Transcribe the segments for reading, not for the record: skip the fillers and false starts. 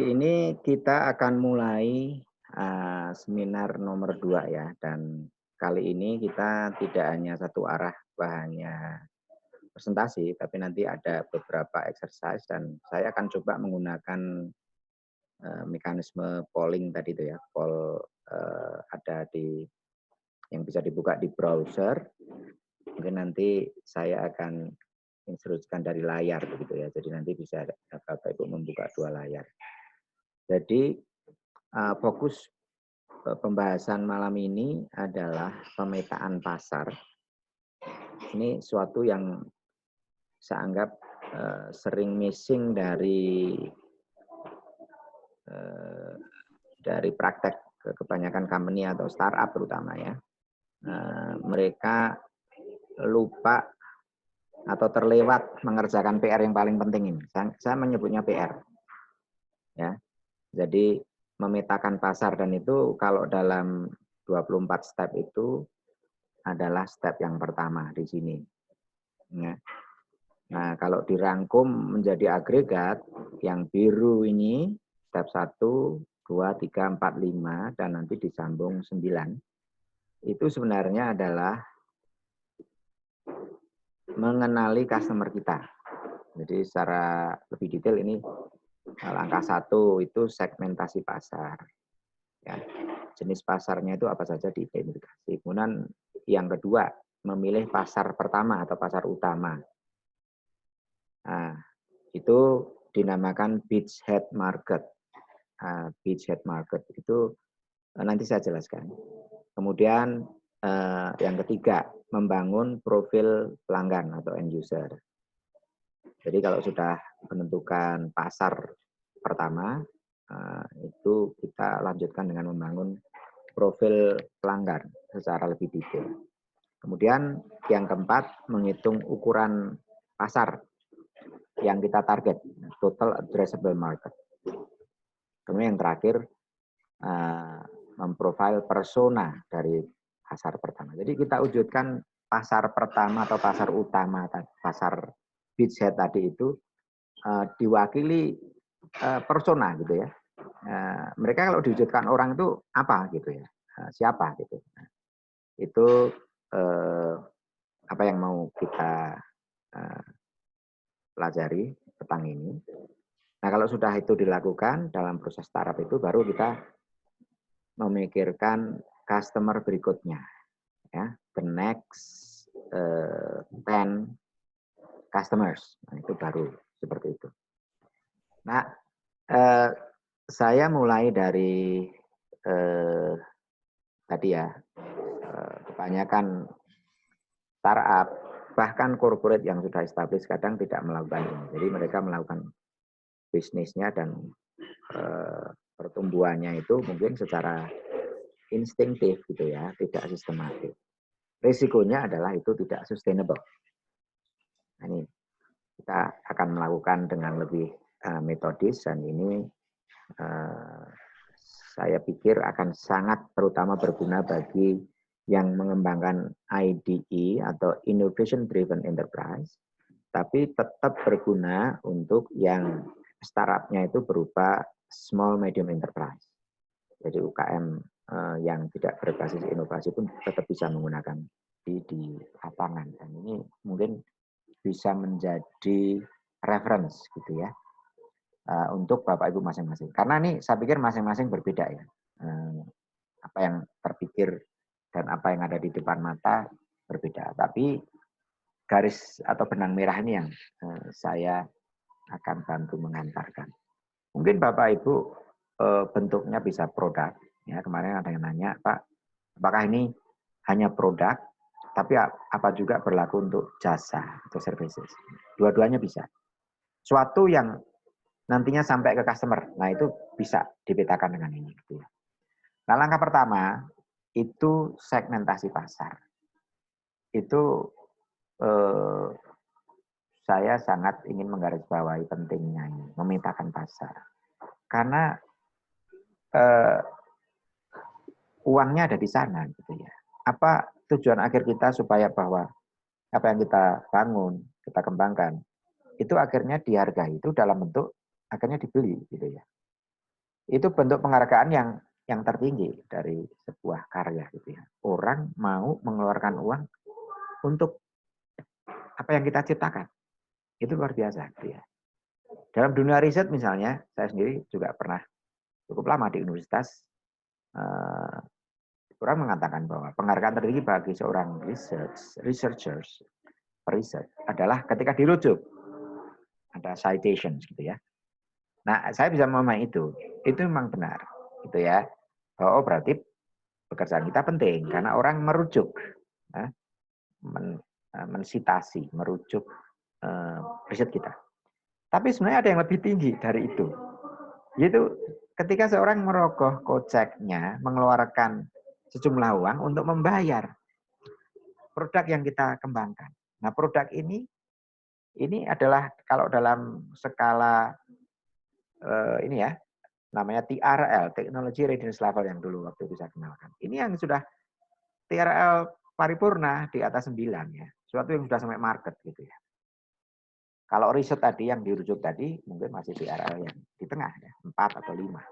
Ini kita akan mulai seminar nomor 2 ya, dan kali ini kita tidak hanya satu arah bahannya presentasi, tapi nanti ada beberapa exercise dan saya akan coba menggunakan mekanisme polling tadi itu ya, poll ada di yang bisa dibuka di browser. Mungkin nanti saya akan instruksikan dari layar begitu ya. Jadi nanti bisa Bapak Ibu membuka dua layar. Jadi fokus pembahasan malam ini adalah pemetaan pasar. Ini suatu yang saya anggap sering missing dari praktek kebanyakan company atau startup terutama ya. Mereka lupa atau terlewat mengerjakan PR yang paling penting ini. Saya menyebutnya PR. Ya. Jadi memetakan pasar, dan itu kalau dalam 24 step itu adalah step yang pertama di sini. Ya. Nah, kalau dirangkum menjadi agregat, yang biru ini step 1, 2, 3, 4, 5, dan nanti disambung 9. Itu sebenarnya adalah mengenali customer kita. Jadi secara lebih detail ini langkah 1 itu segmentasi pasar. Ya, jenis pasarnya itu apa saja diidentifikasi. Kemudian yang kedua, memilih pasar pertama atau pasar utama. Nah, itu dinamakan beachhead market. Beachhead market itu nanti saya jelaskan. Kemudian yang ketiga, membangun profil pelanggan atau end user. Jadi kalau sudah menentukan pasar pertama, itu kita lanjutkan dengan membangun profil pelanggan secara lebih detail. Kemudian yang keempat, menghitung ukuran pasar yang kita target, total addressable market. Kemudian yang terakhir, memprofil persona dari pasar pertama. Jadi kita wujudkan pasar pertama atau pasar utama, pasar beachhead tadi itu diwakili persona gitu ya. Mereka kalau diwujudkan orang itu apa gitu ya, siapa gitu. Itu apa yang mau kita pelajari petang ini. Nah, kalau sudah itu dilakukan dalam proses startup itu, baru kita memikirkan customer berikutnya, ya, the next 10 customers. Nah, itu baru seperti itu. Nah, saya mulai dari tadi ya, kebanyakan startup, bahkan corporate yang sudah established kadang tidak melakukan ini. Jadi mereka melakukan bisnisnya dan pertumbuhannya itu mungkin secara instinktif gitu ya, tidak sistematis. Risikonya adalah itu tidak sustainable. Nah, ini kita akan melakukan dengan lebih metodis, dan ini saya pikir akan sangat terutama berguna bagi yang mengembangkan IDE atau Innovation Driven Enterprise, tapi tetap berguna untuk yang startup-nya itu berupa small medium enterprise. Jadi UKM yang tidak berbasis inovasi pun tetap bisa menggunakan di lapangan, dan ini mungkin bisa menjadi reference gitu ya untuk Bapak Ibu masing-masing. Karena ini saya pikir masing-masing berbeda ya. Apa yang terpikir dan apa yang ada di depan mata berbeda. Tapi garis atau benang merah ini yang saya akan bantu mengantarkan. Mungkin Bapak Ibu bentuknya bisa produk. Ya, kemarin ada yang nanya, Pak, apakah ini hanya produk, tapi apa juga berlaku untuk jasa atau services? Dua-duanya bisa. Suatu yang nantinya sampai ke customer, nah itu bisa dipetakan dengan ini. Gitu ya. Nah, langkah pertama itu segmentasi pasar. Itu saya sangat ingin menggarisbawahi pentingnya ini, memetakan pasar. Karena uangnya ada di sana gitu ya. Apa tujuan akhir kita supaya bahwa apa yang kita bangun, kita kembangkan, itu akhirnya dihargai, itu dalam bentuk akhirnya dibeli gitu ya. itu bentuk penghargaan yang tertinggi dari sebuah karya gitu ya. Orang mau mengeluarkan uang untuk apa yang kita ciptakan. Itu luar biasa gitu ya. Dalam dunia riset misalnya, saya sendiri juga pernah cukup lama di universitas, orang mengatakan bahwa penghargaan tertinggi bagi seorang researchers, periset adalah ketika dirujuk. Ada citations gitu ya. Nah, saya bisa memahami itu. Itu memang benar. Gitu ya. Oh, berarti pekerjaan kita penting karena orang merujuk, mensitasi, merujuk riset kita. Tapi sebenarnya ada yang lebih tinggi dari itu. Yaitu ketika seorang merogoh koceknya, mengeluarkan sejumlah uang untuk membayar produk yang kita kembangkan. Nah, produk ini adalah kalau dalam skala ini ya, namanya TRL, Technology Readiness Level yang dulu waktu itu saya kenalkan. Ini yang sudah TRL paripurna di atas 9 ya. Suatu yang sudah sampai market gitu ya. Kalau riset tadi yang dirujuk tadi mungkin masih TRL yang di tengah ya, 4 atau 5.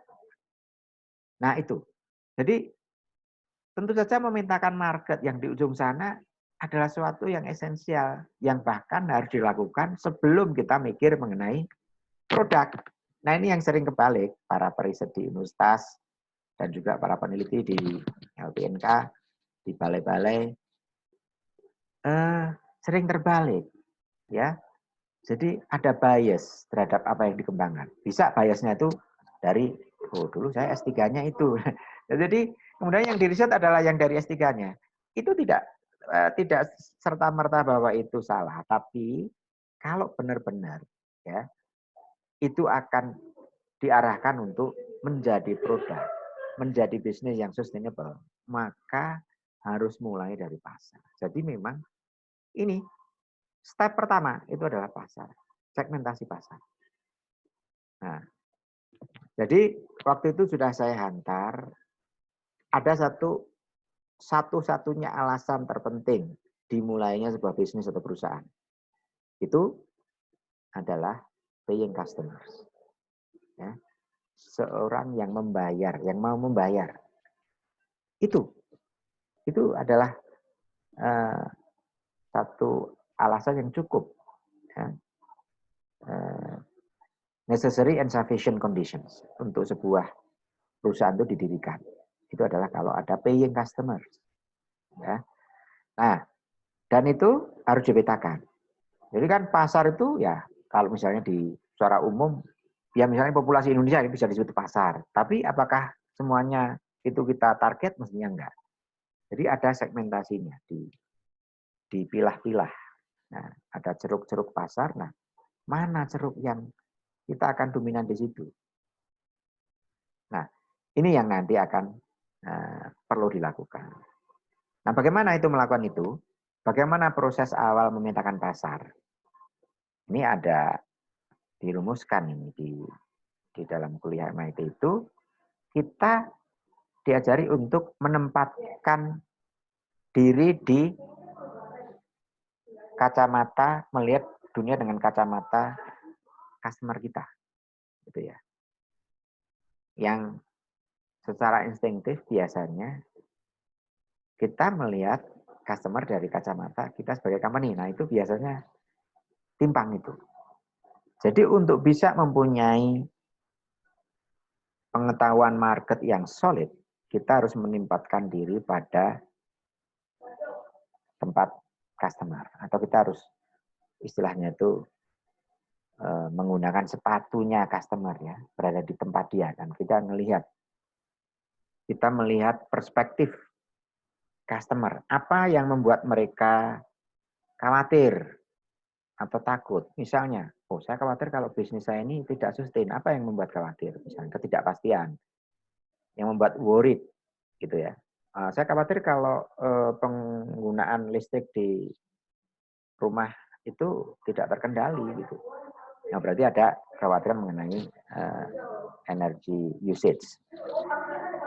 Nah, itu. Jadi tentu saja memintakan market yang di ujung sana adalah sesuatu yang esensial yang bahkan harus dilakukan sebelum kita mikir mengenai produk. Nah, ini yang sering kebalik para periset di universitas dan juga para peneliti di LPNK, di balai-balai sering terbalik ya. Jadi ada bias terhadap apa yang dikembangkan. Bisa biasnya itu dari dulu saya S3-nya itu. Jadi kemudian yang diriset adalah yang dari S3-nya. Itu tidak serta-merta bahwa itu salah, tapi kalau benar-benar ya itu akan diarahkan untuk menjadi produk, menjadi bisnis yang sustainable, maka harus mulai dari pasar. Jadi memang ini step pertama itu adalah pasar, segmentasi pasar. Nah, jadi waktu itu sudah saya hantar, ada satu-satunya alasan terpenting dimulainya sebuah bisnis atau perusahaan. Itu adalah paying customers. Ya. Seorang yang membayar, yang mau membayar. Itu adalah satu alasan yang cukup. Ya. Necessary and sufficient conditions untuk sebuah perusahaan itu didirikan. Itu adalah kalau ada paying customers. Ya. Nah, dan itu harus dipetakan. Jadi kan pasar itu ya kalau misalnya di secara umum, ya misalnya populasi Indonesia ini bisa disebut pasar. Tapi apakah semuanya itu kita target? Mestinya enggak. Jadi ada segmentasinya, dipilah-pilah. Nah, ada ceruk-ceruk pasar. Nah, mana ceruk yang kita akan dominan di situ? Nah, ini yang nanti akan perlu dilakukan. Nah, bagaimana itu melakukan itu? Bagaimana proses awal memetakan pasar? Ini ada dirumuskan ini di dalam kuliah MIT itu, kita diajari untuk menempatkan diri di kacamata, melihat dunia dengan kacamata customer kita, gitu ya. Yang secara instinktif biasanya kita melihat customer dari kacamata kita sebagai company. Nah, itu biasanya timpang itu. Jadi untuk bisa mempunyai pengetahuan market yang solid, kita harus menempatkan diri pada tempat customer. Atau kita harus istilahnya itu menggunakan sepatunya customer ya, berada di tempat dia. Dan kita melihat perspektif customer. Apa yang membuat mereka khawatir atau takut? Misalnya, saya khawatir kalau bisnis saya ini tidak sustain. Apa yang membuat khawatir? Misalnya ketidakpastian. Yang membuat worried, gitu ya. Saya khawatir kalau penggunaan listrik di rumah itu tidak terkendali, gitu. Nah, berarti ada kekhawatiran mengenai energy usage.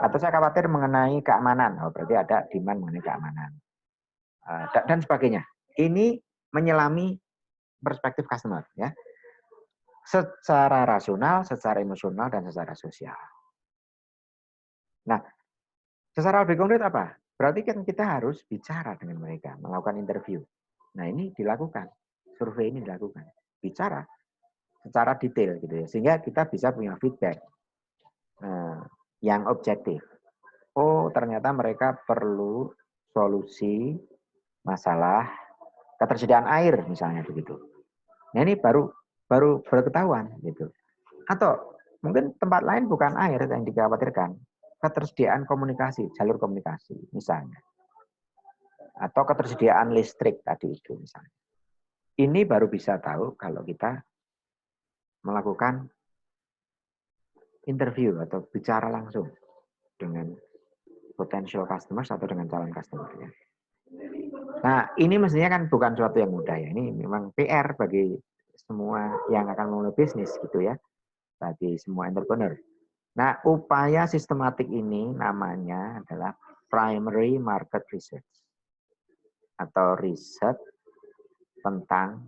Atau saya khawatir mengenai keamanan. Berarti ada demand mengenai keamanan. Dan sebagainya. Ini menyelami perspektif customer, ya. Secara rasional, secara emosional, dan secara sosial. Nah, secara lebih konkret apa? Berarti kan kita harus bicara dengan mereka, melakukan interview. Nah, ini dilakukan. Survei ini dilakukan. Bicara secara detail gitu ya. Sehingga kita bisa punya feedback yang objektif. Oh, ternyata mereka perlu solusi masalah ketersediaan air misalnya begitu. Nah, ini baru ketahuan gitu. Atau mungkin tempat lain bukan air yang dikhawatirkan, ketersediaan komunikasi, jalur komunikasi misalnya. Atau ketersediaan listrik tadi itu misalnya. Ini baru bisa tahu kalau kita melakukan interview atau bicara langsung dengan potential customers atau dengan calon customer. Ya. Nah, ini mestinya kan bukan suatu yang mudah ya. Ini memang PR bagi semua yang akan memulai bisnis gitu ya. Bagi semua entrepreneur. Nah, upaya sistematik ini namanya adalah primary market research atau riset tentang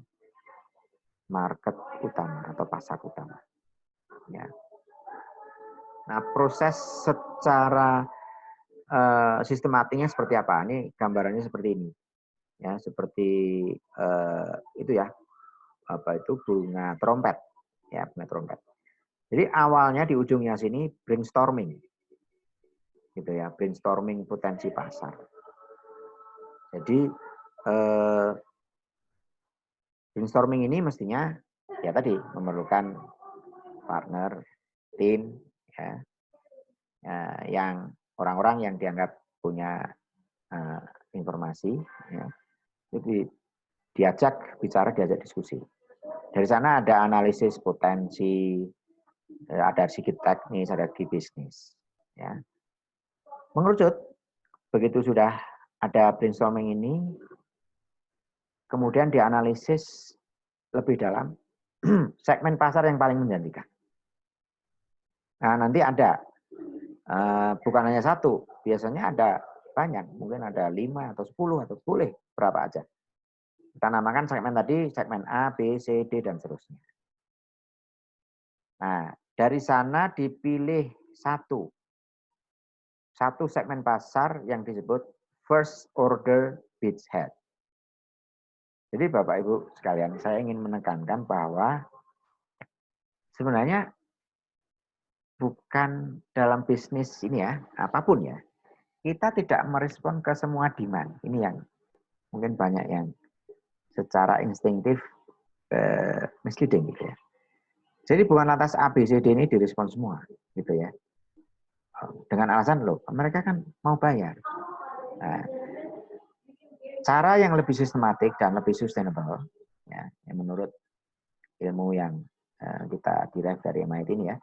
market utama atau pasar utama. Ya. Nah, proses secara sistematiknya seperti apa? Ini gambarannya seperti ini. Ya, seperti itu ya. Apa itu bunga trompet. Ya, bunga trompet. Jadi awalnya di ujungnya sini brainstorming. Gitu ya, brainstorming potensi pasar. Jadi brainstorming ini mestinya ya tadi memerlukan partner, tim, ya, yang orang-orang yang dianggap punya informasi, ya, jadi diajak bicara, diajak diskusi. Dari sana ada analisis potensi, ada segi teknis, ada segi bisnis. Ya. Mengerucut, begitu sudah ada brainstorming ini, kemudian dianalisis lebih dalam segmen pasar yang paling menjanjikan. Nah, nanti ada, bukan hanya satu, biasanya ada banyak, mungkin ada 5 atau 10 atau boleh berapa aja. Kita namakan segmen tadi, segmen A, B, C, D, dan seterusnya. Nah, dari sana dipilih satu segmen pasar yang disebut first order beachhead. Jadi Bapak Ibu sekalian, saya ingin menekankan bahwa sebenarnya bukan dalam bisnis ini ya, apapun ya, kita tidak merespon ke semua demand. Ini yang mungkin banyak yang secara instinktif misleading gitu ya. Jadi bukan lantas A, B, C, D ini direspon semua gitu ya. Dengan alasan loh, mereka kan mau bayar. Nah, cara yang lebih sistematik dan lebih sustainable, ya, yang menurut ilmu yang kita derive dari MIT ini ya,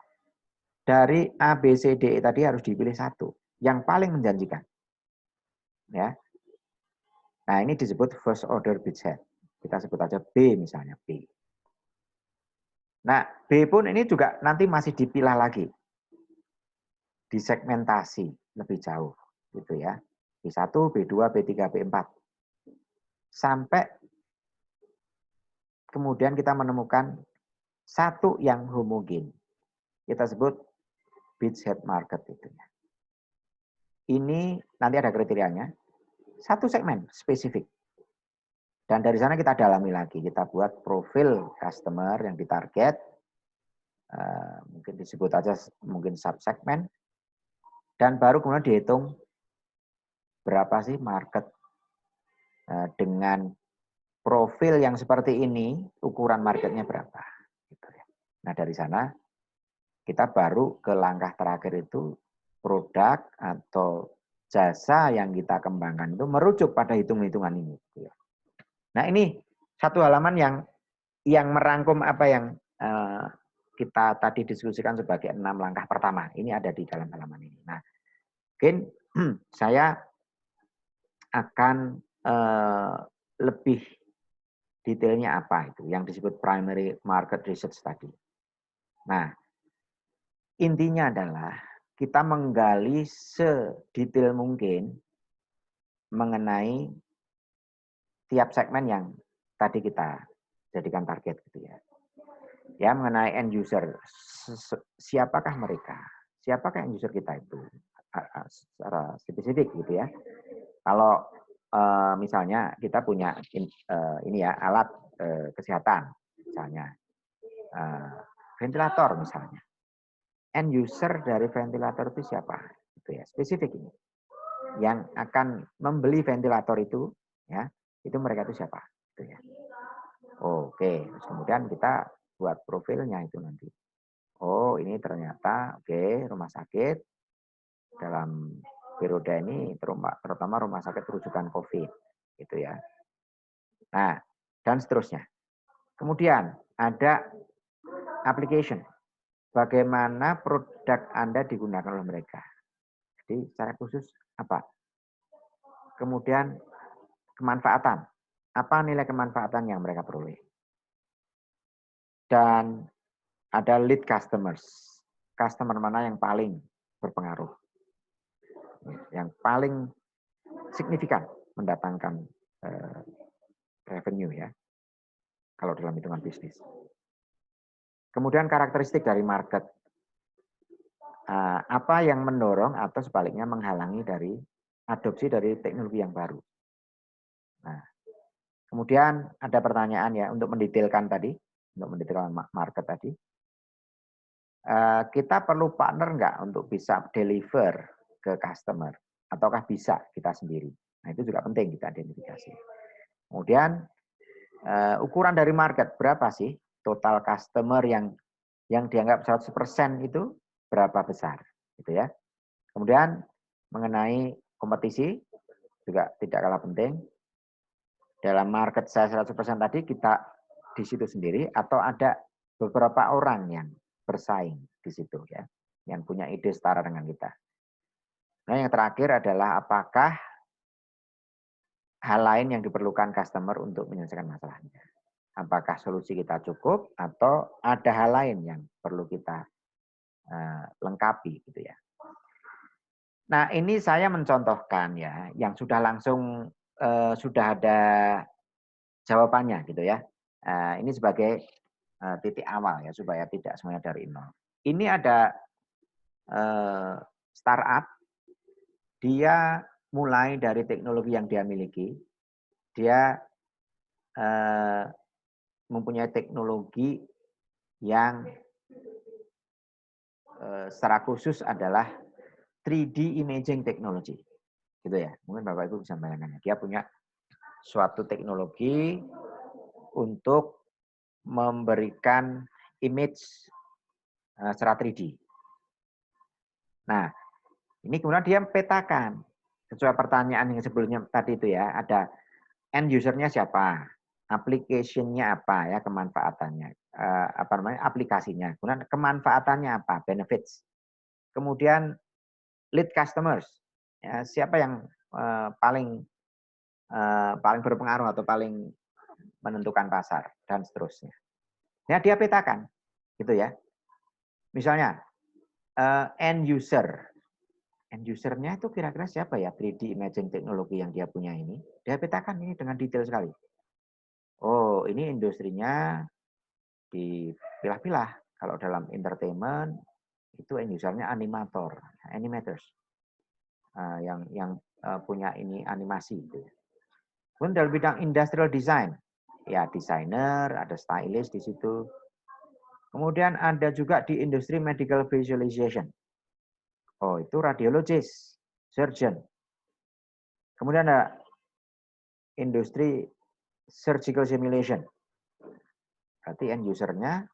dari A, B, C, D tadi harus dipilih satu yang paling menjanjikan. Ya. Nah, ini disebut first order beachhead. Kita sebut aja B misalnya, B. Nah, B pun ini juga nanti masih dipilah lagi. Disegmentasi lebih jauh gitu ya. B1, B2, B3, B4. Sampai kemudian kita menemukan satu yang homogen. Kita sebut beachhead market itu. Ini nanti ada kriterianya. Satu segmen spesifik. Dan dari sana kita dalami lagi. Kita buat profil customer yang ditarget. Mungkin disebut aja mungkin subsegmen. Dan baru kemudian dihitung berapa sih market dengan profil yang seperti ini, ukuran marketnya berapa. Gitu ya. Nah dari sana kita baru ke langkah terakhir itu produk atau jasa yang kita kembangkan itu merujuk pada hitung-hitungan ini. Nah ini satu halaman yang merangkum apa yang kita tadi diskusikan sebagai 6 langkah pertama. Ini ada di dalam halaman ini. Nah mungkin saya akan lebih detailnya apa itu yang disebut primary market research tadi. Nah, intinya adalah kita menggali sedetail mungkin mengenai tiap segmen yang tadi kita jadikan target gitu ya. Ya, mengenai end user, siapakah mereka? Siapakah end user kita itu? secara spesifik gitu ya. Kalau misalnya kita punya ini ya alat kesehatan misalnya ventilator misalnya. End user dari ventilator itu siapa? Itu ya, spesifik ini. Yang akan membeli ventilator itu ya, itu mereka itu siapa? Itu ya. Oke, terus kemudian kita buat profilnya itu nanti. Oh, ini ternyata rumah sakit dalam periode ini terutama rumah sakit rujukan COVID gitu ya. Nah, dan seterusnya. Kemudian ada application. Bagaimana produk Anda digunakan oleh mereka. Jadi secara khusus apa? Kemudian kemanfaatan. Apa nilai kemanfaatan yang mereka peroleh? Dan ada lead customers. Customer mana yang paling berpengaruh? Yang paling signifikan mendatangkan revenue ya. Kalau dalam hitungan bisnis. Kemudian karakteristik dari market. Apa yang mendorong atau sebaliknya menghalangi dari adopsi dari teknologi yang baru. Nah, kemudian ada pertanyaan ya untuk mendetailkan tadi, untuk mendetailkan market tadi. Kita perlu partner nggak untuk bisa deliver ke customer? Ataukah bisa kita sendiri? Nah, itu juga penting kita identifikasi. Kemudian ukuran dari market berapa sih total customer yang dianggap 100% itu berapa besar gitu ya. Kemudian mengenai kompetisi juga tidak kalah penting. Dalam market saya 100% tadi kita di situ sendiri atau ada beberapa orang yang bersaing di situ ya, yang punya ide setara dengan kita. Nah, yang terakhir adalah apakah hal lain yang diperlukan customer untuk menyelesaikan masalahnya. Apakah solusi kita cukup atau ada hal lain yang perlu kita lengkapi gitu ya. Nah, ini saya mencontohkan ya yang sudah langsung sudah ada jawabannya gitu ya. Ini sebagai titik awal ya supaya tidak semuanya dari nol. Ini ada startup, dia mulai dari teknologi yang dia miliki, dia mempunyai teknologi yang secara khusus adalah 3D imaging technology. Gitu ya. Mungkin Bapak Ibu bisa bayangkan. Dia punya suatu teknologi untuk memberikan image secara 3D. Nah, ini kemudian dia petakan. Sesuai pertanyaan yang sebelumnya tadi itu ya, ada end user-nya siapa, application-nya apa ya, kemanfaatannya, aplikasinya, kemudian kemanfaatannya apa, benefits. Kemudian lead customers, ya, siapa yang paling berpengaruh atau paling menentukan pasar dan seterusnya. Ya, dia petakan, gitu ya. Misalnya end user-nya itu kira-kira siapa ya 3D imaging teknologi yang dia punya ini. Dia petakan ini dengan detail sekali. Oh, ini industrinya dipilah-pilah. Kalau dalam entertainment itu end user-nya animators. Yang punya ini animasi gitu. Kemudian dalam bidang industrial design, ya desainer, ada stylist di situ. Kemudian ada juga di industri medical visualization. Oh, itu radiologis, surgeon. Kemudian ada industri surgical simulation. Berarti end user-nya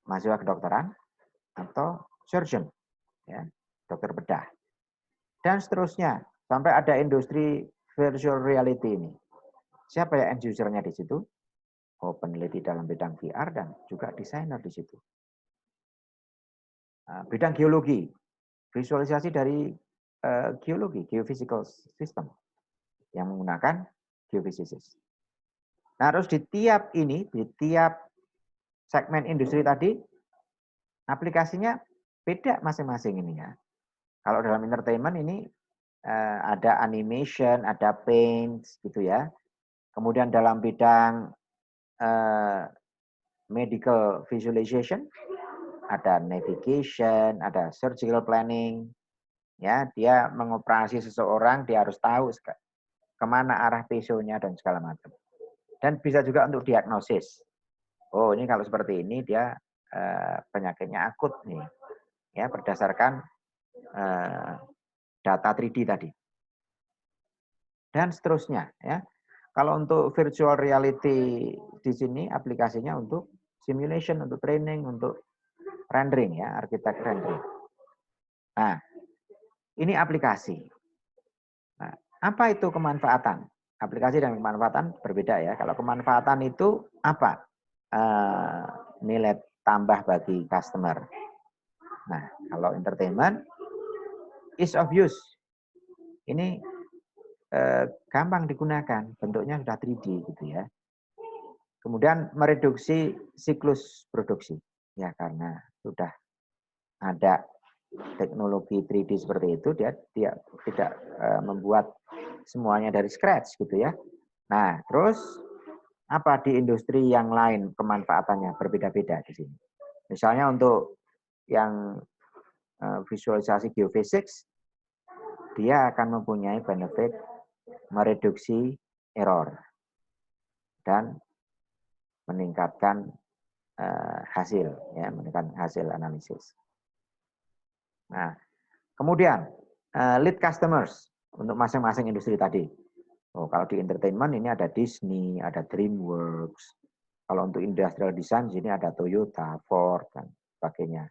mahasiswa kedokteran atau surgeon, ya, dokter bedah. Dan seterusnya, sampai ada industri virtual reality ini. Siapa ya end user-nya di situ? Oh, peneliti dalam bidang VR dan juga desainer di situ. Bidang geologi, visualisasi dari geologi, geophysical system yang menggunakan geofisikis. Nah, harus di tiap segmen industri tadi, aplikasinya beda masing-masing ini ya. Kalau dalam entertainment ini ada animation, ada paint gitu ya. Kemudian dalam bidang medical visualization, ada navigation, ada surgical planning, Ya, dia mengoperasi seseorang, dia harus tahu kemana arah pesonya dan segala macam. Dan bisa juga untuk diagnosis. Oh, ini kalau seperti ini dia penyakitnya akut nih, ya berdasarkan data 3D tadi. Dan seterusnya, ya. Kalau untuk virtual reality di sini aplikasinya untuk simulation, untuk training, untuk rendering, ya, arsitek rendering. Nah, ini aplikasi. Nah, apa itu kemanfaatan? Aplikasi dan kemanfaatan berbeda ya. Kalau kemanfaatan itu apa? Nilai tambah bagi customer. Nah, kalau entertainment, ease of use. Ini gampang digunakan, bentuknya sudah 3D gitu ya. Kemudian mereduksi siklus produksi, ya karena sudah ada teknologi 3D seperti itu, dia tidak membuat semuanya dari scratch gitu ya. Nah, terus apa di industri yang lain kemanfaatannya berbeda-beda di sini. Misalnya untuk yang visualisasi geophysics, dia akan mempunyai benefit mereduksi error dan meningkatkan hasil, ya, meningkatkan hasil analisis. Nah, kemudian lead customers untuk masing-masing industri tadi. Oh, kalau di entertainment ini ada Disney, ada DreamWorks. Kalau untuk industrial design di sini ada Toyota, Ford, dan sebagainya.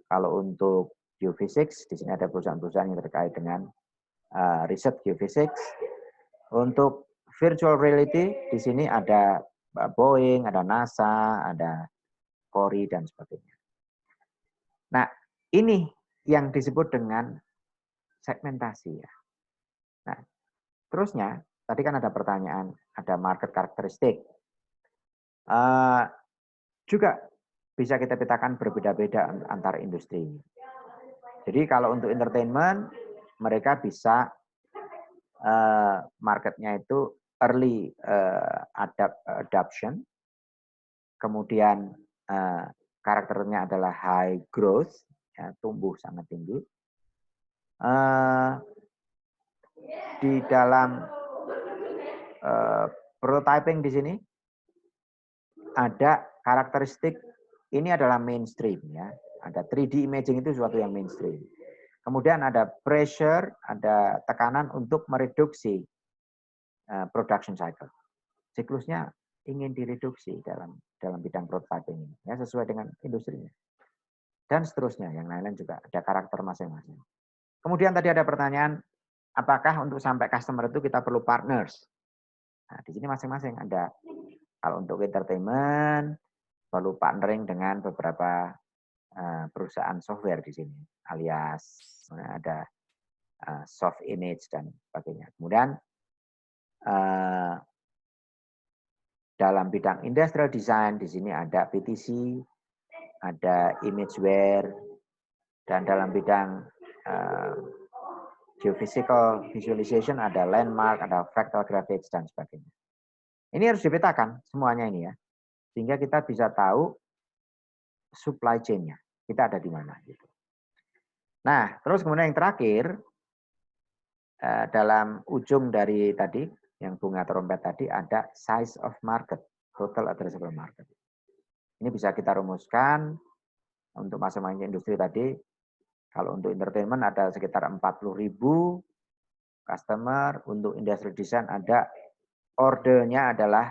Kalau untuk geophysics di sini ada perusahaan-perusahaan yang terkait dengan riset geophysics. Untuk virtual reality di sini ada Boeing, ada NASA, ada Corey dan sebagainya. Nah, ini yang disebut dengan segmentasi ya. Nah, terusnya tadi kan ada pertanyaan, ada market karakteristik. Juga bisa kita petakan berbeda-beda antar industri. Jadi kalau untuk entertainment, mereka bisa marketnya itu early adoption, kemudian karakternya adalah high growth, ya, tumbuh sangat tinggi. Di dalam prototyping di sini ada karakteristik ini adalah mainstream ya. Ada 3D imaging itu sesuatu yang mainstream. Kemudian ada pressure, ada tekanan untuk mereduksi production cycle. Siklusnya ingin direduksi dalam bidang prototyping ini ya, sesuai dengan industrinya. Dan seterusnya, yang lain-lain juga ada karakter masing-masing. Kemudian tadi ada pertanyaan, apakah untuk sampai customer itu kita perlu partners? Nah, di sini masing-masing ada. Kalau untuk entertainment, perlu partnering dengan beberapa perusahaan software di sini, alias ada soft image dan sebagainya. Kemudian dalam bidang industrial design di sini ada PTC, ada Imageware, dan dalam bidang geophysical visualization ada Landmark, ada Fractal Graphics dan sebagainya. Ini harus dipetakan semuanya ini ya, sehingga kita bisa tahu supply chain-nya, kita ada di mana gitu. Nah, terus kemudian yang terakhir, dalam ujung dari tadi, yang bunga trompet tadi, ada size of market, total addressable market. Ini bisa kita rumuskan untuk masing-masing industri tadi. Kalau untuk entertainment ada sekitar 40.000 customer, untuk industrial design ada ordernya adalah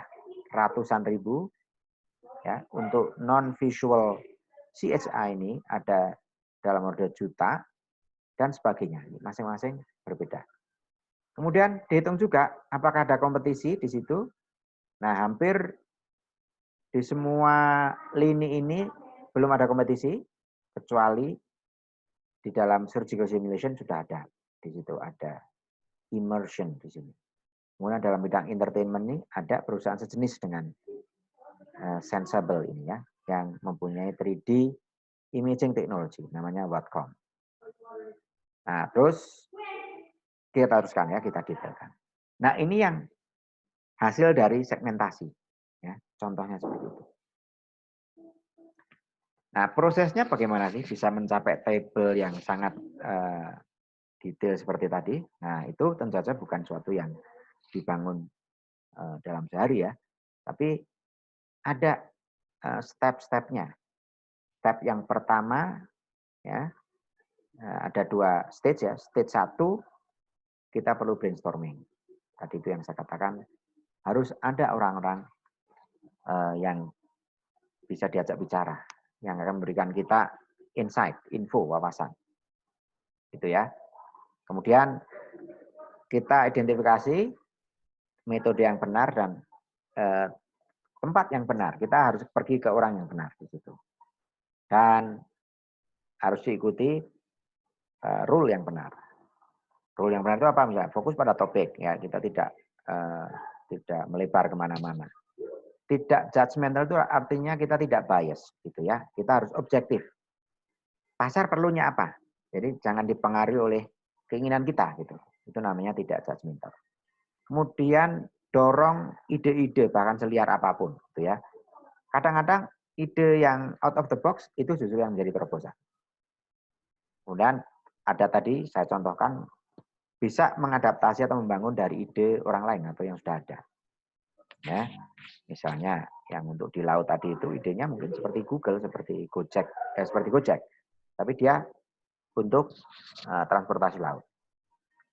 ratusan ribu. Ya, untuk non-visual CHI ini ada dalam order juta dan sebagainya. Masing-masing berbeda. Kemudian dihitung juga apakah ada kompetisi di situ. Nah, hampir di semua lini ini belum ada kompetisi, kecuali di dalam surgical simulation sudah ada. Di situ ada immersion di sini. Kemudian dalam bidang entertainment ini ada perusahaan sejenis dengan Sensible ini ya, yang mempunyai 3D imaging technology, namanya Wattcom. Nah, terus kita teruskan ya, kita detailkan. Nah, ini yang hasil dari segmentasi, ya, contohnya seperti itu. Nah, prosesnya bagaimana sih bisa mencapai table yang sangat detail seperti tadi. Nah, itu tentu saja bukan suatu yang dibangun dalam sehari ya, tapi ada step-stepnya. Step yang pertama ya, ada 2 stage ya. Stage 1 kita perlu brainstorming. Tadi itu yang saya katakan harus ada orang-orang yang bisa diajak bicara, yang akan memberikan kita insight, info, wawasan. Gitu ya. Kemudian kita identifikasi metode yang benar dan tempat yang benar. Kita harus pergi ke orang yang benar di situ. Dan harus diikuti rule yang benar. Rule yang benar itu apa? Misalnya fokus pada topik, ya kita tidak melebar kemana-mana. Tidak judgmental itu artinya kita tidak bias, gitu ya. Kita harus objektif. Pasar perlunya apa? Jadi jangan dipengaruhi oleh keinginan kita, gitu. Itu namanya tidak judgmental. Kemudian dorong ide-ide bahkan seliar apapun, gitu ya. Kadang-kadang ide yang out of the box itu justru yang menjadi terobosan. Kemudian ada tadi saya contohkan bisa mengadaptasi atau membangun dari ide orang lain atau yang sudah ada. Ya, misalnya yang untuk di laut tadi itu idenya mungkin seperti Google, seperti Gojek, tapi dia untuk transportasi laut.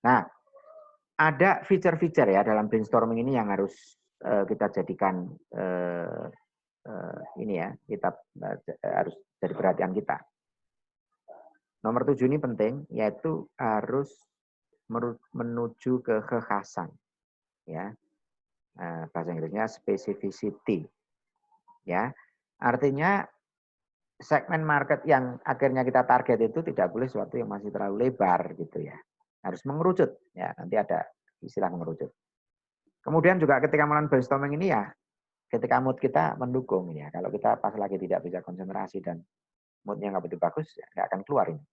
Nah, ada feature-feature ya dalam brainstorming ini yang harus kita jadikan ini ya, kita harus jadi perhatian kita. Nomor 7 ini penting, yaitu harus menuju ke kekhasan, ya. Bahasa Inggrisnya specificity, ya. Artinya segmen market yang akhirnya kita target itu tidak boleh sesuatu yang masih terlalu lebar, gitu ya. Harus mengerucut, ya. Nanti ada istilah mengerucut. Kemudian juga ketika melakukan brainstorming ini ya, ketika mood kita mendukung ya. Kalau kita pas lagi tidak bisa konsentrasi dan moodnya nggak begitu bagus, ya nggak akan keluar ini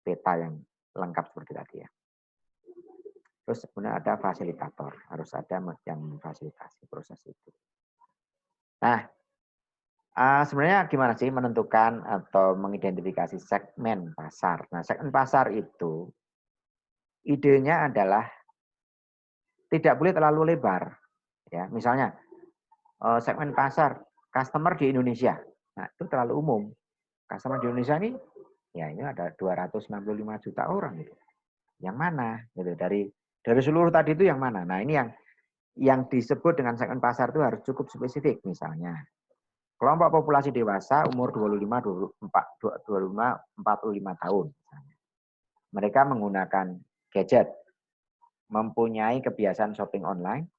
peta yang lengkap seperti tadi ya. Terus kemudian ada fasilitator, harus ada yang memfasilitasi proses itu. Nah, sebenarnya gimana sih menentukan atau mengidentifikasi segmen pasar? Nah, segmen pasar itu idenya adalah tidak boleh terlalu lebar. Ya, misalnya segmen pasar customer di Indonesia, nah itu terlalu umum. Customer di Indonesia ini, ya ini ada 265 juta orang gitu. Yang mana? Gitu. Dari seluruh tadi itu yang mana? Nah ini yang disebut dengan segmen pasar itu harus cukup spesifik. Misalnya kelompok populasi dewasa umur 25-45 tahun. Misalnya. Mereka menggunakan gadget, mempunyai kebiasaan shopping online,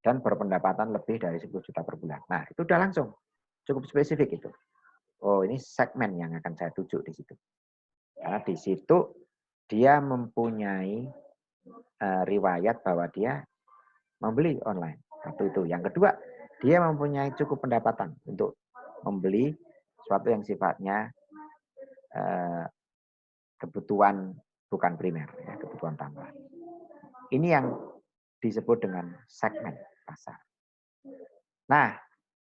dan berpendapatan lebih dari 10 juta per bulan. Nah itu udah langsung cukup spesifik itu. Oh ini segmen yang akan saya tuju di situ. Karena di situ dia mempunyai riwayat bahwa dia membeli online. Satu itu. Yang kedua, dia mempunyai cukup pendapatan untuk membeli sesuatu yang sifatnya kebutuhan bukan primer, ya, kebutuhan tambahan. Ini yang disebut dengan segmen pasar. Nah,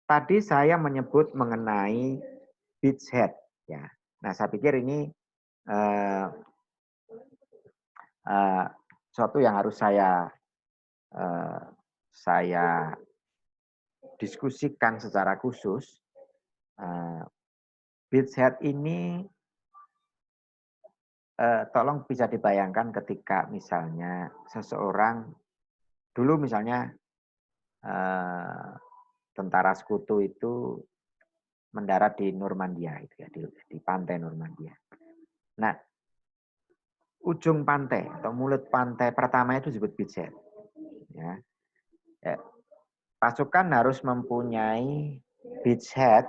tadi saya menyebut mengenai beachhead, ya. Nah, saya pikir ini suatu yang harus saya diskusikan secara khusus. Beachhead ini tolong bisa dibayangkan ketika misalnya seseorang dulu misalnya tentara sekutu itu mendarat di Normandia itu ya, di pantai Normandia. Nah, ujung pantai atau mulut pantai pertama itu disebut beachhead. Ya. Pasukan harus mempunyai beachhead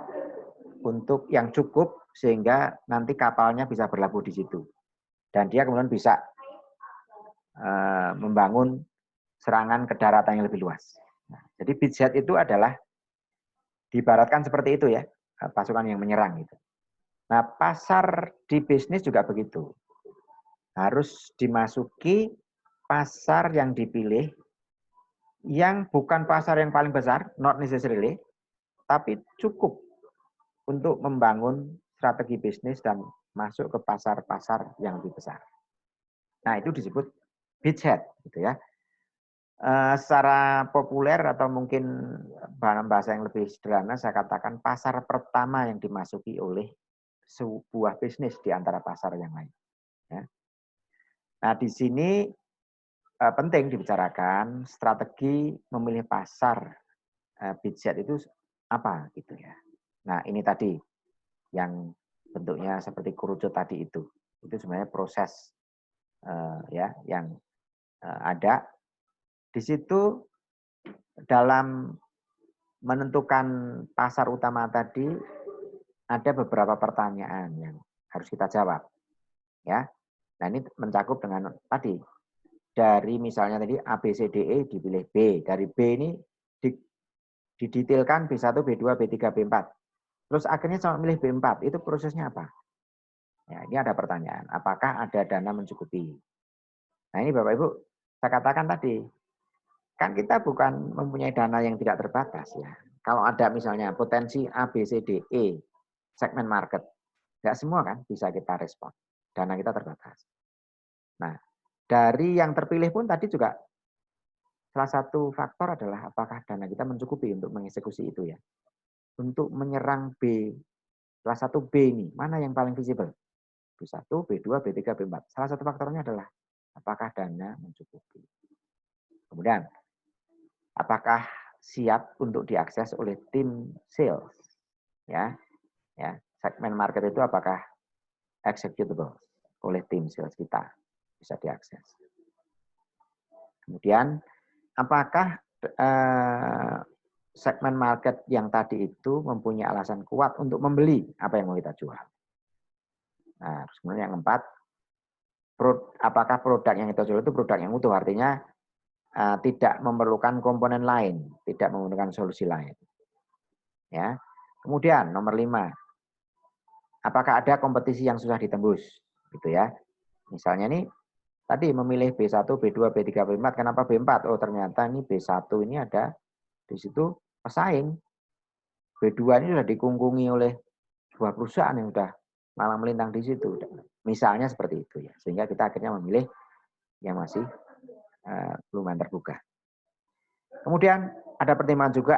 untuk yang cukup sehingga nanti kapalnya bisa berlabuh di situ. Dan dia kemudian bisa membangun serangan ke daratan yang lebih luas. Nah, jadi beachhead itu adalah diibaratkan seperti itu ya, pasukan yang menyerang itu. Nah, pasar di bisnis juga begitu. Harus dimasuki pasar yang dipilih, yang bukan pasar yang paling besar, not necessarily, tapi cukup untuk membangun strategi bisnis dan masuk ke pasar-pasar yang lebih besar. Nah, itu disebut beachhead gitu ya. Secara populer atau mungkin dalam bahasa yang lebih sederhana saya katakan pasar pertama yang dimasuki oleh sebuah bisnis di antara pasar yang lain. Ya. Nah, di sini penting dibicarakan strategi memilih pasar beachhead itu apa gitu ya. Nah, ini tadi yang bentuknya seperti kerucut tadi itu sebenarnya proses ya yang ada di situ dalam menentukan pasar utama tadi ada beberapa pertanyaan yang harus kita jawab ya. Nah, ini mencakup dengan tadi dari misalnya tadi A B C D E dipilih B, dari B ini didetailkan B1, B2, B3, B4. Terus akhirnya sama milih B4, itu prosesnya apa? Ya, ini ada pertanyaan, apakah ada dana mencukupi? Nah, ini Bapak Ibu, saya katakan tadi, kan kita bukan mempunyai dana yang tidak terbatas ya. Kalau ada misalnya potensi A, B, C, D, E, segmen market, nggak semua kan bisa kita respon. Dana kita terbatas. Nah, dari yang terpilih pun tadi juga salah satu faktor adalah apakah dana kita mencukupi untuk mengeksekusi itu ya. Untuk menyerang B, salah satu B ini, mana yang paling visible? B1, B2, B3, B4. Salah satu faktornya adalah apakah dana mencukupi. Kemudian, apakah siap untuk diakses oleh tim sales? Ya, ya, segmen market itu apakah executable oleh tim sales kita bisa diakses. Kemudian, apakah segmen market yang tadi itu mempunyai alasan kuat untuk membeli apa yang mau kita jual. Nah, kemudian yang keempat, apakah produk yang kita jual itu produk yang utuh, artinya tidak memerlukan komponen lain, tidak memerlukan solusi lain. Ya. Kemudian nomor 5, apakah ada kompetisi yang susah ditembus, gitu ya. Misalnya nih tadi memilih B1, B2, B3, B4, kenapa B4? Oh, ternyata ini B1 ini ada di situ pesaing. B2 ini sudah dikungkungi oleh sebuah perusahaan yang sudah malah melintang di situ. Misalnya seperti itu ya. Sehingga kita akhirnya memilih yang masih lumayan terbuka. Kemudian ada pertimbangan juga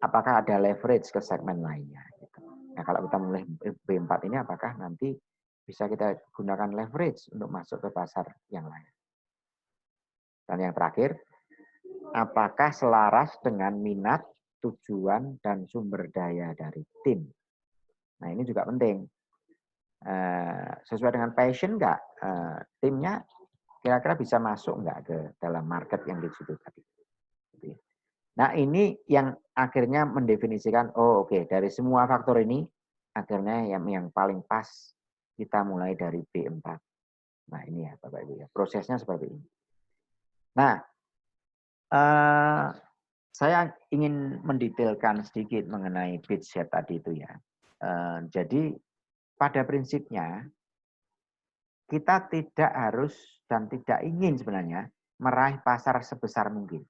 apakah ada leverage ke segmen lainnya. Nah, kalau kita memilih B4 ini apakah nanti bisa kita gunakan leverage untuk masuk ke pasar yang lain. Dan yang terakhir, apakah selaras dengan minat, tujuan, dan sumber daya dari tim. Nah, ini juga penting. Sesuai dengan passion enggak? Timnya kira-kira bisa masuk enggak ke dalam market yang di situ tadi. Nah, ini yang akhirnya mendefinisikan, oh oke, dari semua faktor ini, akhirnya yang paling pas kita mulai dari B4. Nah, ini ya Bapak Ibu ya, prosesnya seperti ini. Nah, saya ingin mendetailkan sedikit mengenai beachhead tadi itu ya. Jadi, pada prinsipnya, kita tidak harus dan tidak ingin sebenarnya meraih pasar sebesar mungkin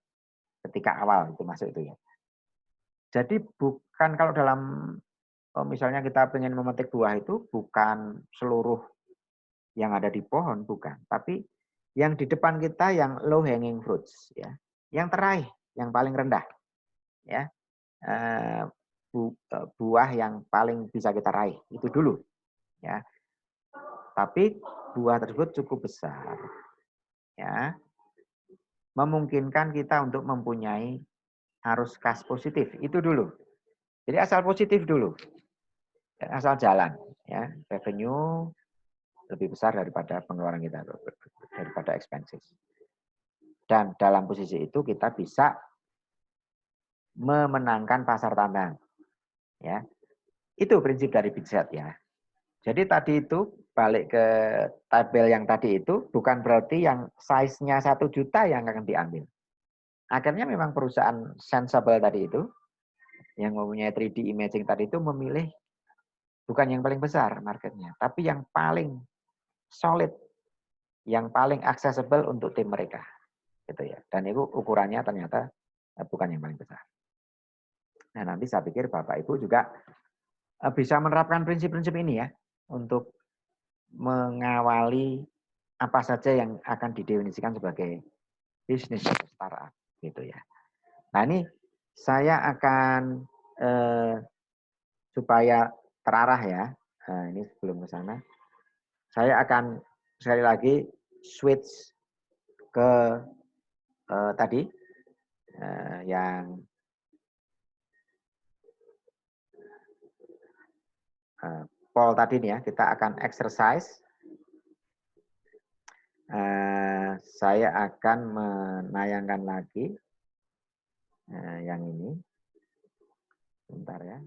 ketika awal itu masuk itu ya. Jadi bukan kalau dalam misalnya kita ingin memetik buah itu bukan seluruh yang ada di pohon, bukan. Tapi yang di depan kita yang low hanging fruits ya. Yang teraih, yang paling rendah. Ya. Buah yang paling bisa kita raih itu dulu ya. Tapi buah tersebut cukup besar. Ya. Memungkinkan kita untuk mempunyai arus kas positif itu dulu. Jadi asal positif dulu. Asal jalan ya, revenue lebih besar daripada pengeluaran kita, daripada expenses. Dan dalam posisi itu kita bisa memenangkan pasar tambang. Ya. Itu prinsip dari beachhead ya. Jadi tadi itu balik ke tabel yang tadi itu bukan berarti yang size-nya 1 juta yang akan diambil. Akhirnya memang perusahaan sensible tadi itu yang mempunyai 3D imaging tadi itu memilih bukan yang paling besar marketnya, tapi yang paling solid, yang paling accessible untuk tim mereka. Gitu ya. Dan itu ukurannya ternyata bukan yang paling besar. Nah, nanti saya pikir Bapak Ibu juga bisa menerapkan prinsip-prinsip ini ya untuk mengawali apa saja yang akan didefinisikan sebagai bisnis atau startup gitu ya. Nah ini saya akan supaya terarah ya. Ini sebelum ke sana, saya akan sekali lagi switch ke tadi yang poll tadi nih ya. Kita akan exercise. Saya akan menayangkan lagi yang ini. Bentar ya.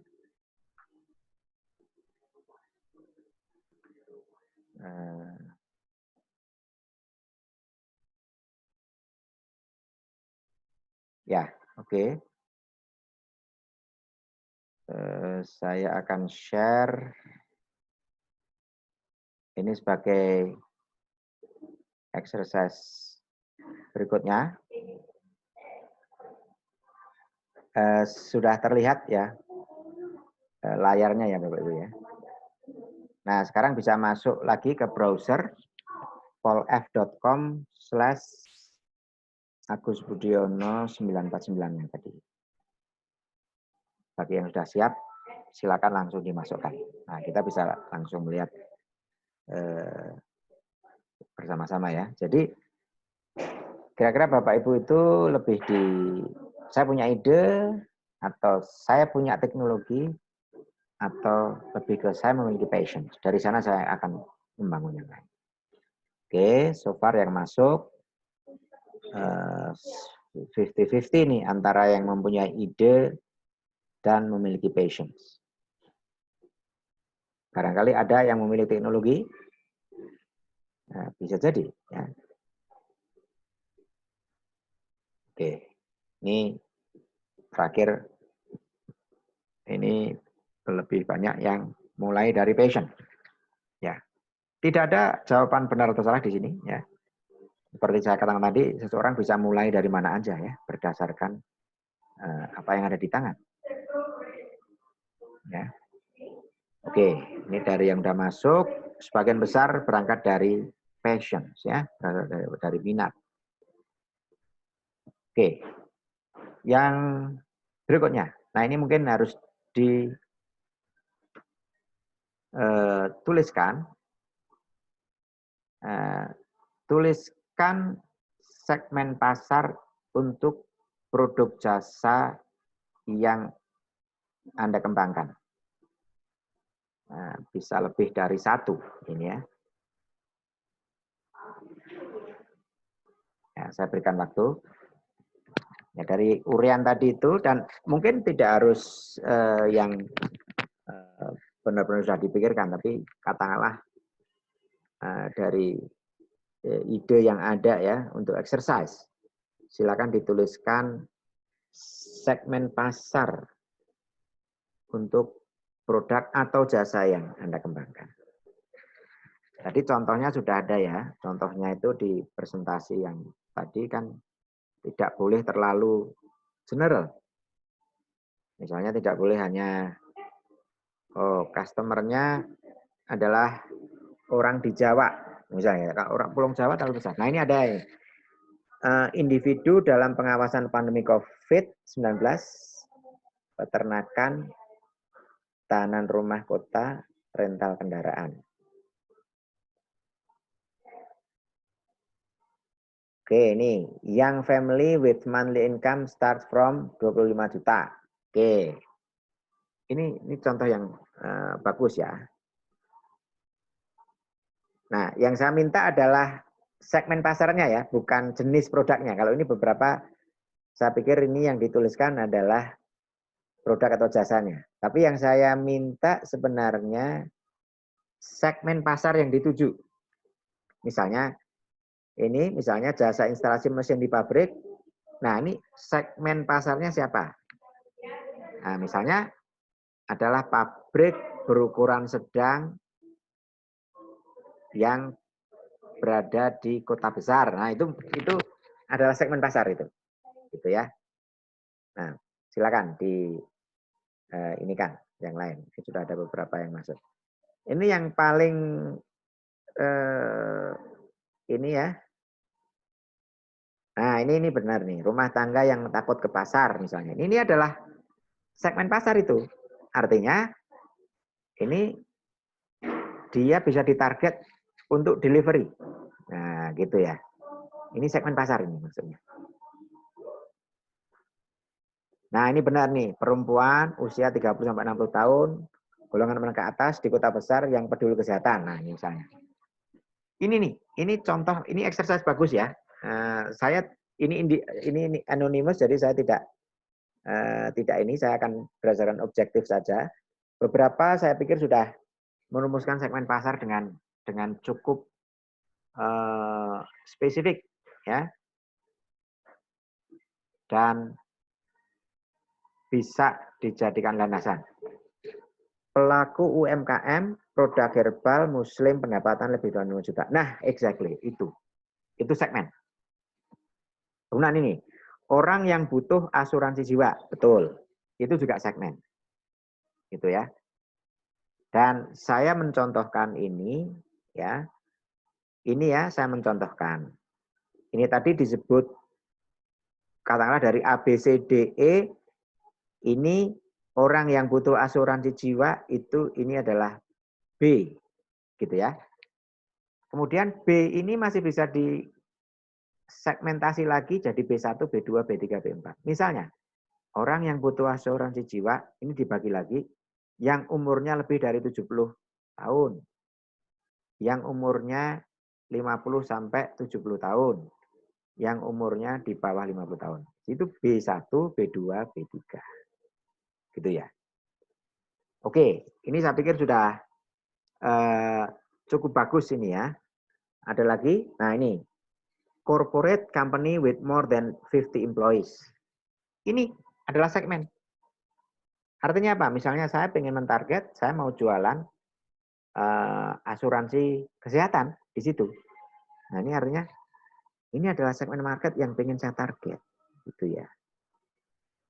Ya, oke. Saya akan share ini sebagai exercise berikutnya. Sudah terlihat ya layarnya ya Bapak Ibu ya. Nah, sekarang bisa masuk lagi ke browser polf.com/agusbudiono949 yang tadi. Bagi yang sudah siap, silakan langsung dimasukkan. Nah, kita bisa langsung melihat bersama-sama ya. Jadi, kira-kira Bapak Ibu itu lebih di, saya punya ide, atau saya punya teknologi, atau lebih ke saya memiliki passion. Dari sana saya akan membangun yang lain. Oke, so far yang masuk 50-50 nih antara yang mempunyai ide dan memiliki passion. Barangkali ada yang memiliki teknologi, nah, bisa jadi. Ya. Oke, ini terakhir, ini lebih banyak yang mulai dari passion. Ya, tidak ada jawaban benar atau salah di sini. Ya, seperti saya katakan tadi, seseorang bisa mulai dari mana aja ya, berdasarkan apa yang ada di tangan. Ya. Oke, ini dari yang sudah masuk, sebagian besar berangkat dari passion, ya, dari minat. Oke, yang berikutnya. Nah ini mungkin harus dituliskan. Tuliskan segmen pasar untuk produk jasa yang Anda kembangkan. Nah, bisa lebih dari satu ini ya. Ya, saya berikan waktu. Ya, dari urian tadi itu, dan mungkin tidak harus yang benar-benar sudah dipikirkan, tapi katakanlah dari ide yang ada ya untuk exercise. Silakan dituliskan segmen pasar untuk produk atau jasa yang Anda kembangkan. Tadi contohnya sudah ada ya, contohnya itu di presentasi yang tadi kan tidak boleh terlalu general. Misalnya tidak boleh hanya, customer-nya adalah orang di Jawa, misalnya, kalau orang Pulau Jawa terlalu besar. Nah ini ada individu dalam pengawasan pandemi COVID-19, peternakan, tahanan rumah kota, rental kendaraan. Oke, ini young family with monthly income start from 25 juta. Oke. Ini contoh yang bagus ya. Nah, yang saya minta adalah segmen pasarnya ya, bukan jenis produknya. Kalau ini beberapa, saya pikir ini yang dituliskan adalah produk atau jasanya. Tapi yang saya minta sebenarnya segmen pasar yang dituju. Misalnya, ini misalnya jasa instalasi mesin di pabrik. Nah, ini segmen pasarnya siapa? Nah, misalnya adalah pabrik berukuran sedang yang berada di kota besar. Nah, itu adalah segmen pasar itu. Gitu ya. Nah, silakan ini kan yang lain. Sudah ada beberapa yang masuk. Ini yang paling ini ya. Nah, ini benar nih, rumah tangga yang takut ke pasar misalnya. Ini adalah segmen pasar itu. Artinya ini dia bisa ditarget untuk delivery. Nah, gitu ya. Ini segmen pasar ini maksudnya. Nah, ini benar nih, perempuan usia 30 sampai 60 tahun, golongan menengah ke atas di kota besar yang peduli kesehatan. Nah, ini misalnya. Ini contoh, ini exercise bagus ya. Saya ini anonymous, jadi saya tidak ini, saya akan berdasarkan objektif saja. Beberapa saya pikir sudah merumuskan segmen pasar dengan cukup spesifik ya, dan bisa dijadikan landasan. Pelaku UMKM, produk herbal, muslim, pendapatan lebih dari 5 juta. Nah, exactly, itu segmen. Kemudian ini, orang yang butuh asuransi jiwa, betul. Itu juga segmen. Gitu ya. Dan saya mencontohkan ini, ya. Ini ya, saya mencontohkan. Ini tadi disebut, katakanlah dari A, B, C, D, E, ini orang yang butuh asuransi jiwa, itu ini adalah B. Gitu ya. Kemudian B ini masih bisa disegmentasi lagi jadi B1, B2, B3, B4. Misalnya, orang yang butuh asuransi jiwa, ini dibagi lagi, yang umurnya lebih dari 70 tahun, yang umurnya 50 sampai 70 tahun, yang umurnya di bawah 50 tahun. Itu B1, B2, B3. Gitu ya. Oke, ini saya pikir sudah cukup bagus ini ya. Ada lagi, nah ini, corporate company with more than 50 employees. Ini adalah segmen. Artinya apa? Misalnya saya ingin mentarget, saya mau jualan asuransi kesehatan di situ. Nah ini artinya ini adalah segmen market yang ingin saya target, gitu ya.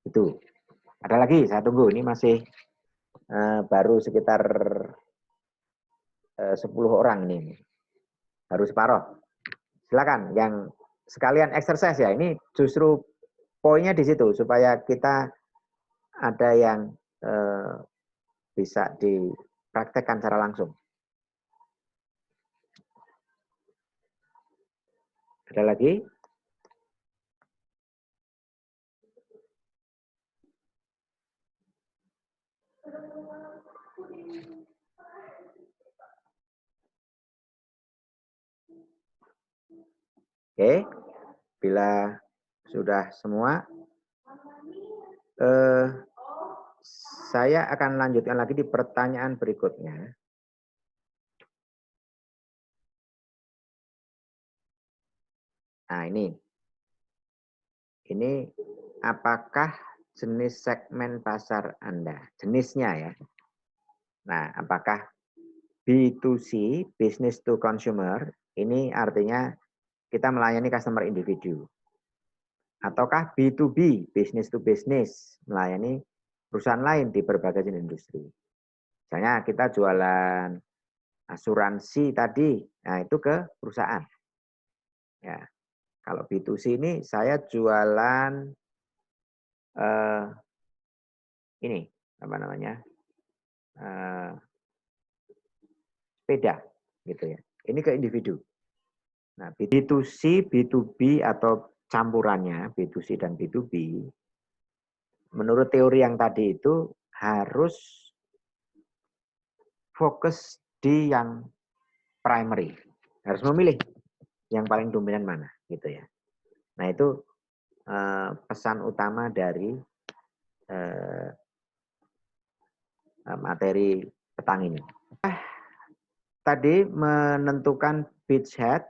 Itu. Ada lagi, saya tunggu. Ini masih baru sekitar 10 orang ini, baru separuh. Silakan, yang sekalian exercise ya. Ini justru poinnya di situ supaya kita ada yang bisa dipraktekkan secara langsung. Ada lagi? Oke, bila sudah semua, saya akan lanjutkan lagi di pertanyaan berikutnya. Nah ini apakah jenis segmen pasar Anda? Jenisnya ya. Nah, apakah B2C, business to consumer, ini artinya kita melayani customer individu. Ataukah B2B, business to business, melayani perusahaan lain di berbagai jenis industri. Misalnya kita jualan asuransi tadi, nah itu ke perusahaan. Ya, kalau B2C ini saya jualan ini apa namanya sepeda, gitu ya. Ini ke individu. Nah, B2C, B2B atau campurannya B2C dan B2B, menurut teori yang tadi itu harus fokus di yang primary, harus memilih yang paling dominan mana, gitu ya. Nah itu pesan utama dari materi petang ini. Tadi menentukan beachhead,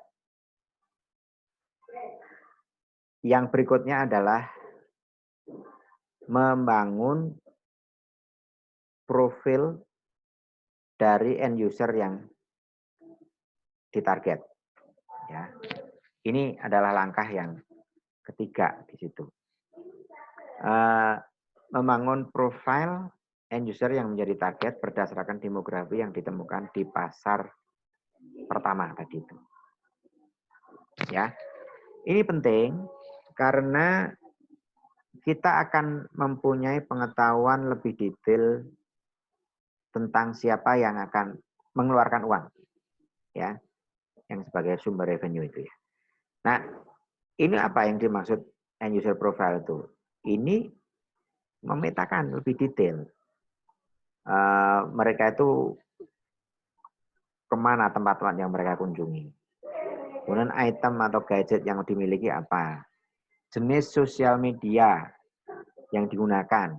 yang berikutnya adalah membangun profil dari end user yang ditarget. Ya, ini adalah langkah yang ketiga di situ. Membangun profil end user yang menjadi target berdasarkan demografi yang ditemukan di pasar pertama tadi itu. Ya, ini penting karena kita akan mempunyai pengetahuan lebih detail tentang siapa yang akan mengeluarkan uang, ya, yang sebagai sumber revenue itu ya. Nah, ini apa yang dimaksud end user profile itu? Ini memetakan lebih detail. Mereka itu kemana tempat-tempat yang mereka kunjungi. Kemudian item atau gadget yang dimiliki apa. Jenis sosial media yang digunakan.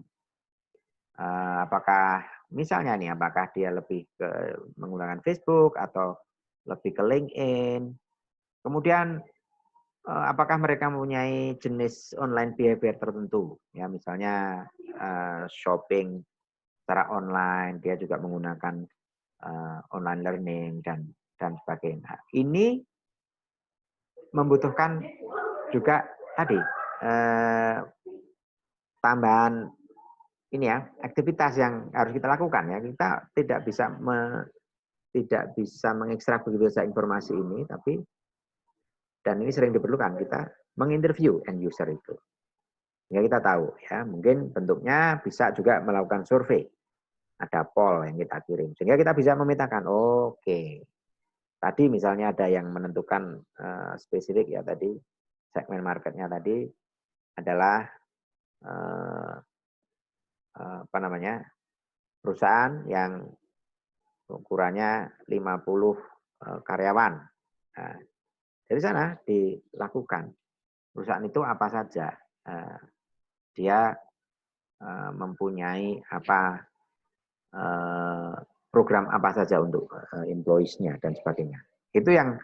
Apakah misalnya nih, apakah dia lebih ke menggunakan Facebook atau lebih ke LinkedIn. Kemudian apakah mereka mempunyai jenis online behavior tertentu, ya misalnya shopping secara online, dia juga menggunakan online learning dan sebagainya. Ini membutuhkan juga tadi tambahan ini ya, aktivitas yang harus kita lakukan ya. Kita tidak bisa mengekstrak begitu saja informasi ini, tapi dan ini sering diperlukan kita menginterview end user itu. Ya kita tahu ya, mungkin bentuknya bisa juga melakukan survei. Ada poll yang kita kirim. Sehingga kita bisa memetakan, oke. Tadi misalnya ada yang menentukan spesifik ya tadi, segmen marketnya tadi adalah apa namanya, perusahaan yang ukurannya 50 karyawan. Nah, dari sana dilakukan. Perusahaan itu apa saja. Dia mempunyai apa program apa saja untuk employees-nya dan sebagainya. Itu yang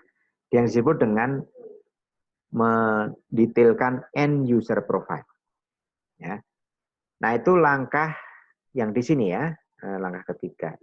disebut dengan mendetailkan end user profile. Ya. Nah itu langkah yang di sini ya, langkah ketiga.